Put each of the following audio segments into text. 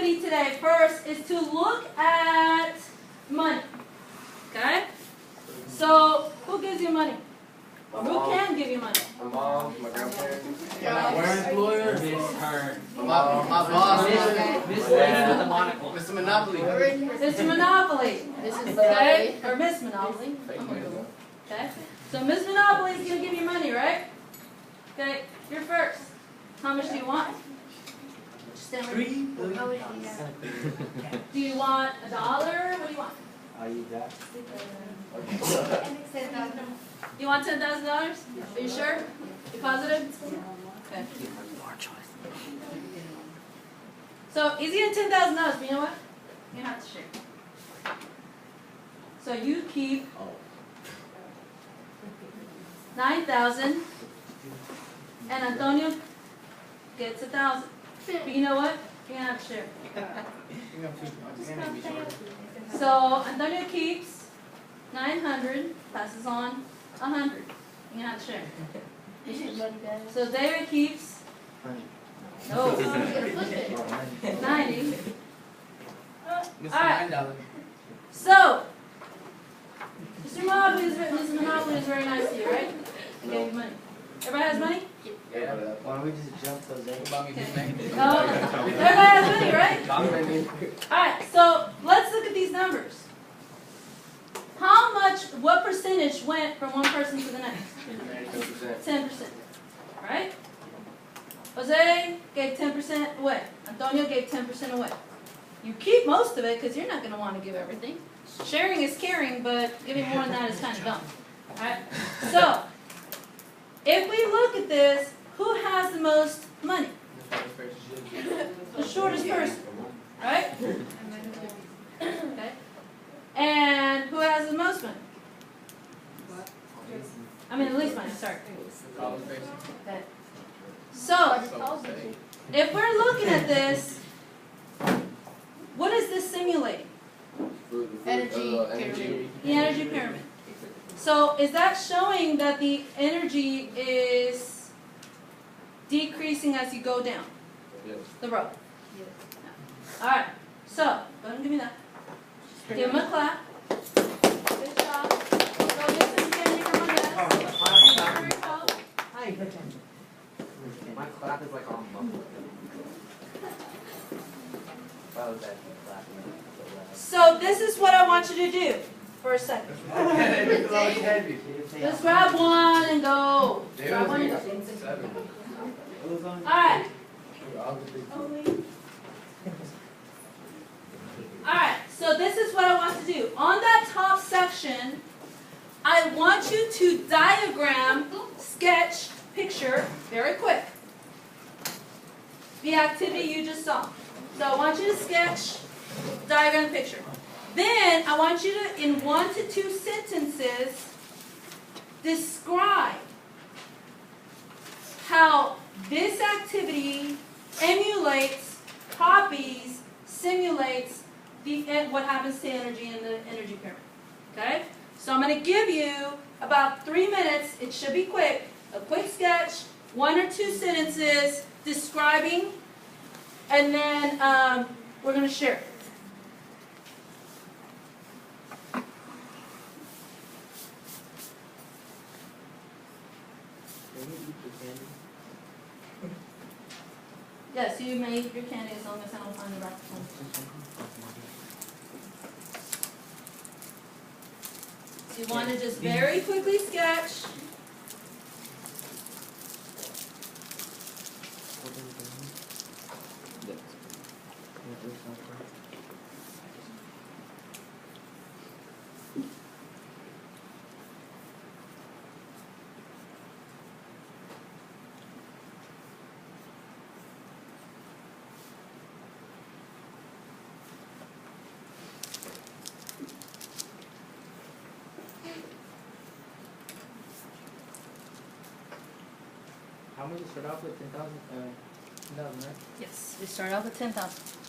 activity today first is to look at money. Okay? So, who gives you money? Or who can give you money? My mom, my grandparents. We're employers. Miss Hearn. My boss. Miss Lady with the monocle. Mr. Monopoly. Mr. Monopoly. Okay? Or Miss Monopoly. Okay? So Miss Monopoly is going to give you money, right? Okay, you're first. How much do you want? Stand right. Three. Do you want $1? What do you want? You want $10,000? Are you sure? You positive? Okay. So easy on $10,000, but you know what? You have to share. So you keep 9,000, and Antonio gets 1,000. But you know what? You have to share. So Antonio keeps 900, passes on 100. You have to share. So David keeps 90. Alright. So Mr. Monopoly is very nice to you, right? He gave you money. Everybody has money? Yeah. Why don't we just jump those eggs? No. Everybody has money, right? Alright, so let's look at these numbers. How much, what percentage went from one person to the next? 10%. Right? Jose gave 10% away. Antonio gave 10% away. You keep most of it because you're not going to want to give everything. Sharing is caring, but giving more than that is kind of dumb. Alright? So, if we look at this, who has the most money? The shortest person. Right? Okay. And who has the most money? I mean, the least money, sorry. Okay. So, if we're looking at this, what is this simulating? Energy. The energy pyramid. So, is that showing that the energy is decreasing as you go down the road? Alright, so, go ahead and give me that. Give him a clap. Good job. Go get some candy from my desk. My clap is like on muffled. So this is what I want you to do for a second. Just grab one and go. Grab one and go. Alright. Alright, so this is what I want to do. On that top section, I want you to diagram, sketch, picture, very quick, the activity you just saw. So I want you to sketch, diagram, picture. Then I want you to, in 1 to 2 sentences, describe how this activity emulates, copies, simulates what happens to energy in the energy pyramid. Okay? So I'm going to give you about 3 minutes. It should be quick. A quick sketch, 1 or 2 sentences describing, and then we're going to share. Yes, you may eat your candy as long as I don't find the right one. So you want to just very quickly sketch. How many start off with 10,000? 10,000, right? Yes, we start off with 10,000.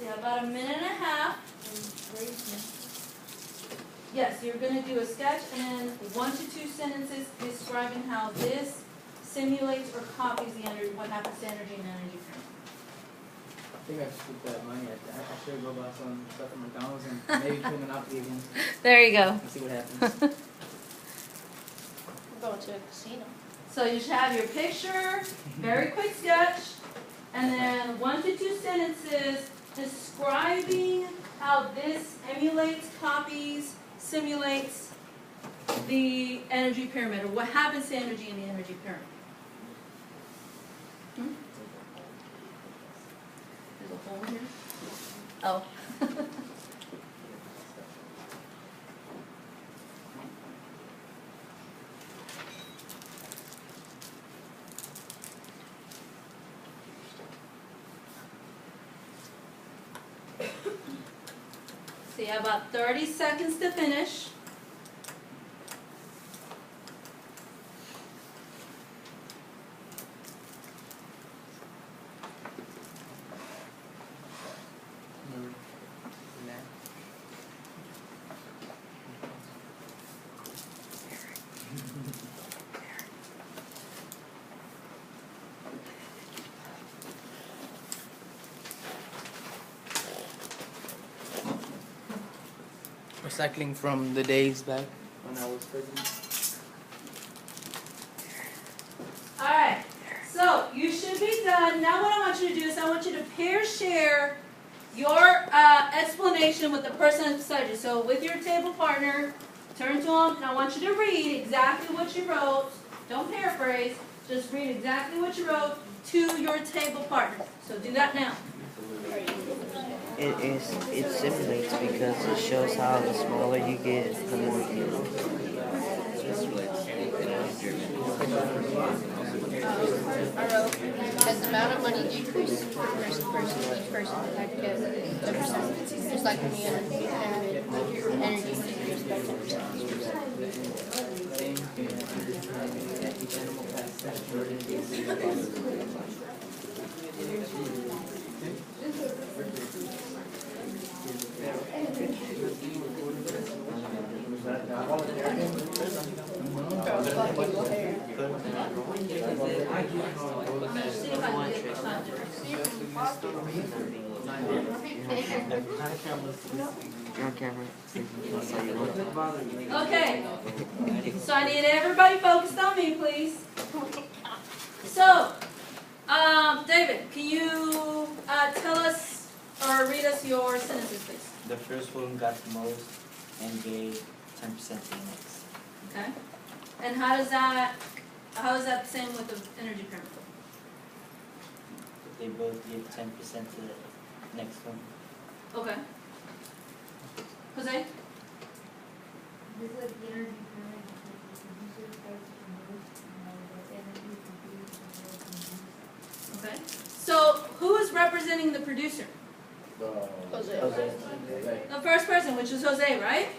have about a minute and a half. Yes, you're gonna do a sketch and then 1 to 2 sentences describing how this simulates or copies the energy, what happens to energy and energy current. I think I should keep that money. I should go buy some stuff from McDonald's and maybe play Monopoly again There you go. and see what happens. We're going to a casino. So you should have your picture, very quick sketch, and then 1 to 2 sentences describing how this emulates, copies, simulates the energy pyramid, or what happens to energy in the energy pyramid. There's a hole here. Oh. So you have about 30 seconds to finish. Recycling from the days back when I was president. Alright, so you should be done. Now what I want you to do is I want you to pair share your explanation with the person beside you. So with your table partner, turn to them, and I want you to read exactly what you wrote. Don't paraphrase, just read exactly what you wrote to your table partner. So do that now. It simulates because it shows how the smaller you get, the more you get. I wrote, as the amount of money decreases for each person, like 10%. Just like the energy decreases by Okay, so I need everybody focused on me, please. So, David, can you tell us or read us your sentences, please? The first one got the most and gave 10% to the next. Okay. And how is that the same with the energy pyramid? They both give 10% to the next one. Okay. Jose? This is the energy pyramid because the producer tries to promote the energy to produce. Okay. So who is representing the producer? Jose. The first person, which is Jose, right?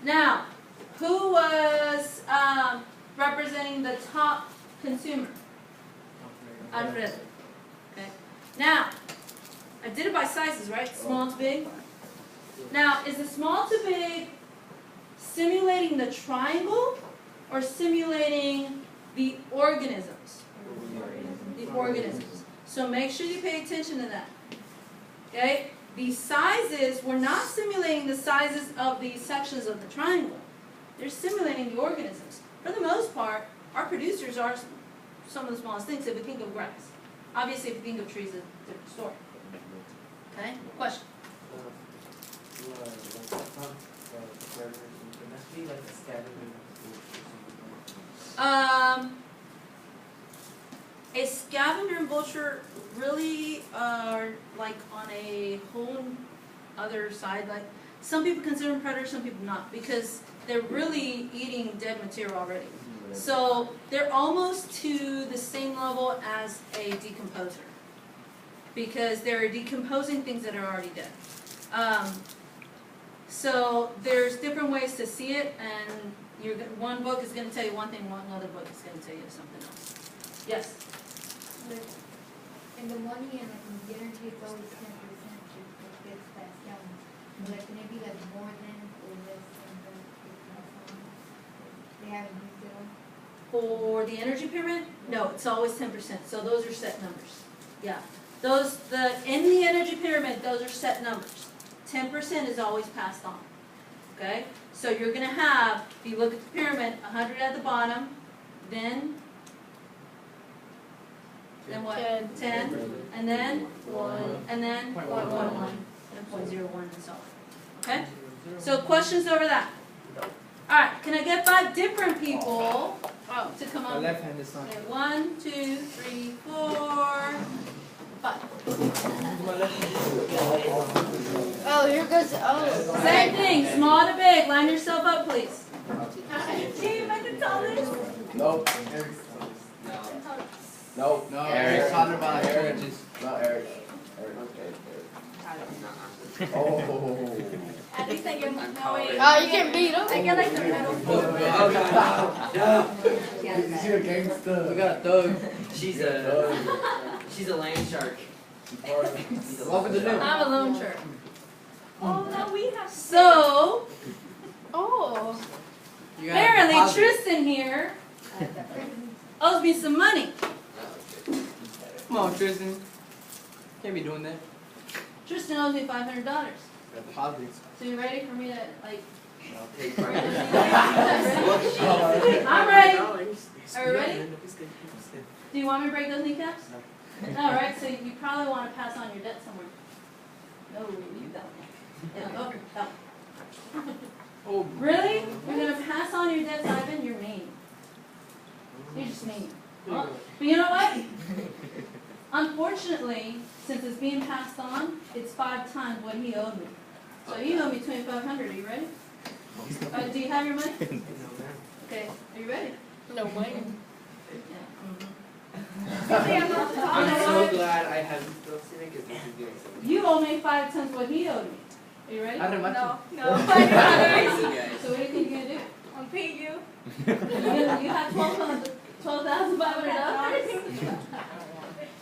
Now, who was representing the top consumer? Alfredo. Okay. Now, I did it by sizes, right? Small to big. Now, is the small to big simulating the triangle or simulating the organisms? The organisms. So make sure you pay attention to that. Okay? The sizes, we're not simulating the sizes of the sections of the triangle. They're simulating the organisms. For the most part, our producers are some of the smallest things if we think of grass. Obviously, if you think of trees, it's a different story. Okay? Question? A scavenger and vulture really are like on a whole other side. Like some people consider them predators, some people not, because they're really eating dead material already. So they're almost to the same level as a decomposer, because they're decomposing things that are already dead. So there's different ways to see it, and one book is going to tell you one thing, one other book is going to tell you something else. Yes? In the money and in the energy, it's always 10%. that's counting. But can it be like more than or less than the last one? They haven't used it all? For the energy pyramid, no, it's always 10%, so those are set numbers. Yeah, in the energy pyramid, those are set numbers. 10% is always passed on, okay? So you're gonna have, if you look at the pyramid, 100 at the bottom, then what? 10, and then 1, and then 0.11, and 0.01, and so on, okay? So questions over that? All right, can I get 5 different people to come My up? left hand is not. Okay, 1, 2, 3, 4, 5. My left hand. Oh, here goes, Same thing, small to big. Line yourself up, please. Team, I can tell this. Nope. Nope. No, Eric. talking about Eric. Just Not Eric. Eric. Oh. At least I get no way. oh, you can beat him. I get like the middle. You see a gangster. we got a thug. She's a land shark. Welcome to new. I'm a lone shark. Oh, no, we have. So, Oh. You got a apparently deposit. Tristan here owes me some money. Come on, Tristan. Can't be doing that. Tristan owes me $500. Deposits. So you ready for me to, like, Well, I'm ready. Are you ready? Do you want me to break those kneecaps? No, right? So you probably want to pass on your debt somewhere. No, you don't. Yeah, oh, that one. Oh, Really? You're gonna pass on your debt, Ivan? You're mean. You're just mean. Well, but you know what? Unfortunately, since it's being passed on, it's 5 times what he owed me. So you owe me $2,500. Are you ready? Do you have your money? Okay. Are you ready? No way. Yeah. I'm so glad I haven't still seen it because this is doing something. You owe me 5 times what he owed me. Are you ready? I didn't much. No. Thank you guys. So what do you think you're gonna do? I'll pay you. You have $12,500.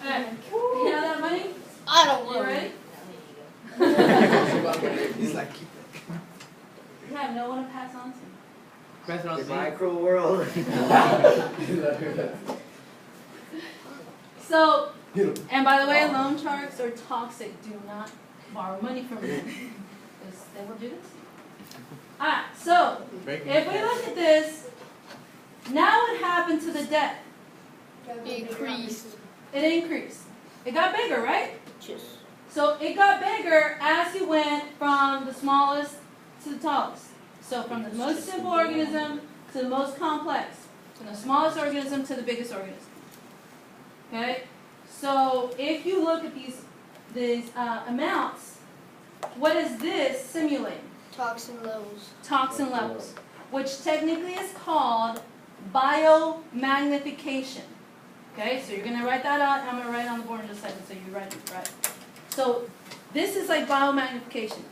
Alright. You have that money? I don't You know. ready? He's like, keep You have no one to pass on to. press it on Goodbye, Z. cruel world. So, and by the way, loan sharks are toxic. Do not borrow money from them. Because they will do this. Alright, so, Break if we look at this, now what happened to the debt? Increased. It increased. It got bigger, right? Just. So it got bigger as you went from the smallest to the tallest. So from the most simple organism to the most complex. From the smallest organism to the biggest organism. Okay? So if you look at these amounts, what is this simulating? Toxin levels. Toxin levels, which technically is called biomagnification. Okay, so you're going to write that out. I'm going to write it on the board in just a second, so you write it right. So this is like biomagnification.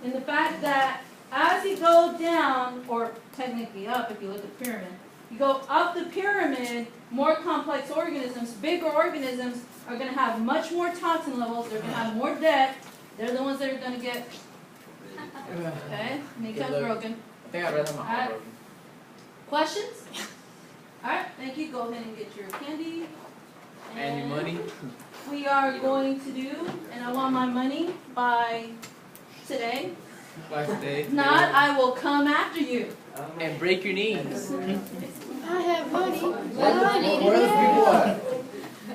In the fact that as you go down, or technically up if you look at the pyramid, you go up the pyramid, more complex organisms, bigger organisms are going to have much more toxin levels. They're going to have more debt. They're the ones that are going to get, okay, kneecaps broken. I think I'd rather my arm broken. Questions? All right, thank you. Go ahead and get your candy. And your money. We are going to do, and I want my money by today. Last day. If not, I will come after you. And break your knees. I have money. Where are the people at?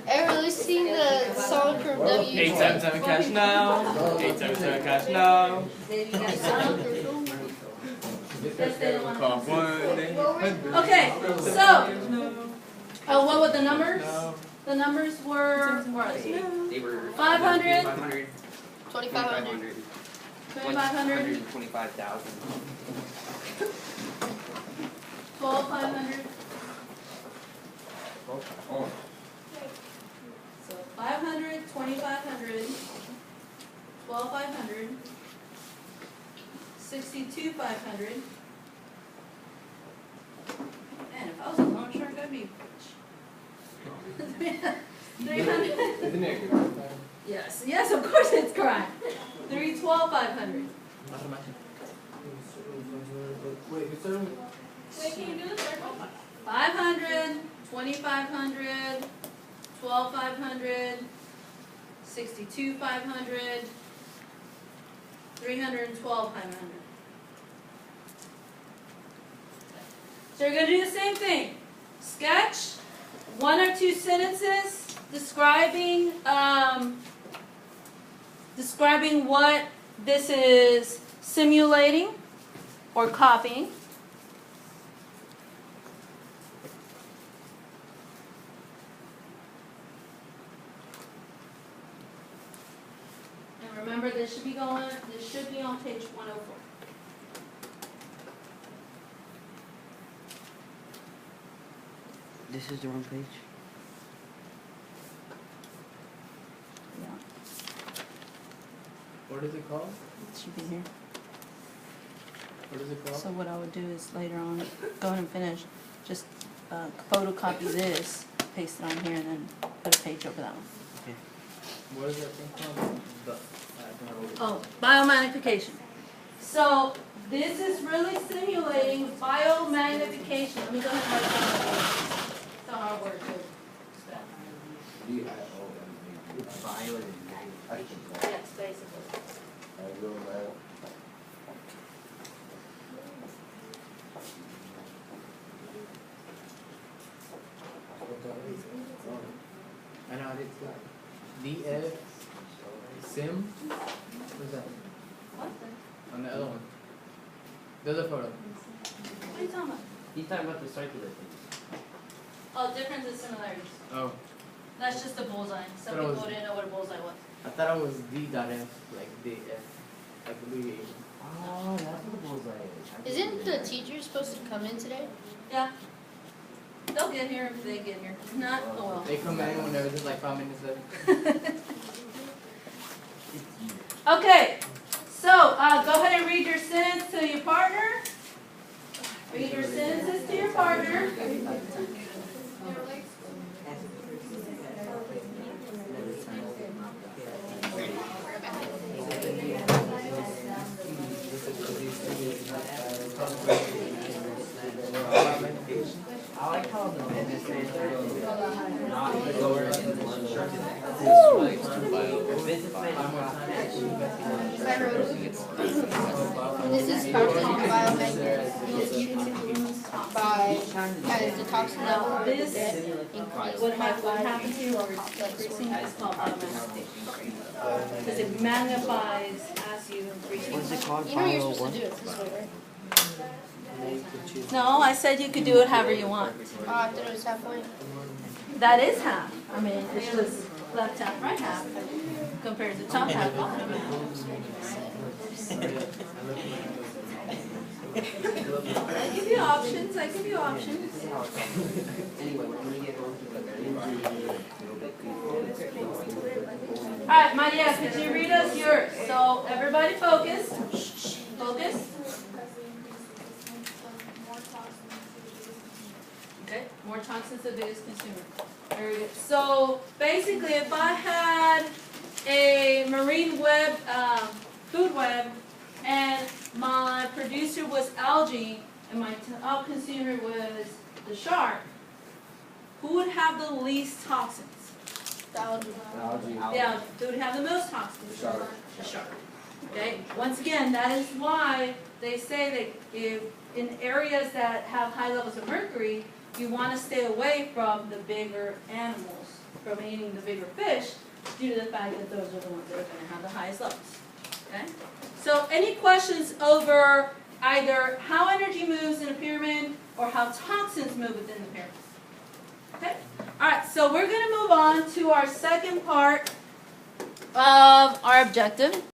Ever really seen the song from W? 877 cash now. 877 cash now. Baby, you got some? Yes, they don't want Call to. one. Okay, so, what were the numbers? The numbers were, where are they? They were 500, 500, 2,500. 2,500, 125,000. 12,500. So 500, 2,500, 12,500, 62,500. Man, if I was a loan shark, I'd be rich. 300, Isn't it? Yes, yes, of course it's correct. 312, 500. Wait, who's starting? Wait, can you do the circle? 500, 2,500, 12,500, 62,500, 312,500. So you're going to do the same thing. Sketch 1 or 2 sentences describing describing what this is simulating or copying. And remember, this should be on page 104. This is the wrong page. Yeah, What is it called? it should be here. What is it called? So what I would do is later on, go ahead and finish, just photocopy this, paste it on here, and then put a page over that one. What is that thing called? Oh, biomagnification. So this is really simulating biomagnification. Let me go ahead and write it down. It's a hard word too. Yes, basically. I know it's DF Sim. What's that? What? On the other one. The other photo. What are you talking about? He's talking about the circular thing. Oh, differences and similarities. Oh, That's just a bullseye. Some But it was- people didn't know what a bullseye was. I thought it was D.F, like DF, like abbreviation. Oh, that's what the bullseye is. Isn't the teacher supposed to come in today? Yeah. They'll get here if they get here. If not, oh well. They come in whenever there's like 5 minutes left. Okay, so go ahead and read your sentence to your partner. Read your sentences to your partner. I like how the business manager not lower in one shirt. This is carbon biomagnetism by as the toxin level This, increase. what happens here where it's increasing is called biomagnification. Because it magnifies as you increase. What is it called? You know you're supposed 501? to do it this way, right? No, I said you could do it however you want. Oh, I thought it was halfway. That is half. I mean, it's just left half, right half, compared to top half, bottom half. I give you options, I give you options. Alright, Maria, could you read us yours? So, everybody focus. Focus. Okay, more toxins the biggest consumer. Very good. So basically, if I had a marine web, food web, and my producer was algae, and my top consumer was the shark, who would have the least toxins? The algae. Yeah, who would have the most toxins? The shark. Okay. Once again, that is why they say that if in areas that have high levels of mercury, you want to stay away from the bigger animals, from eating the bigger fish, due to the fact that those are the ones that are going to have the highest levels. Okay? So any questions over either how energy moves in a pyramid or how toxins move within the pyramid? Okay? Alright, so we're going to move on to our second part of our objective.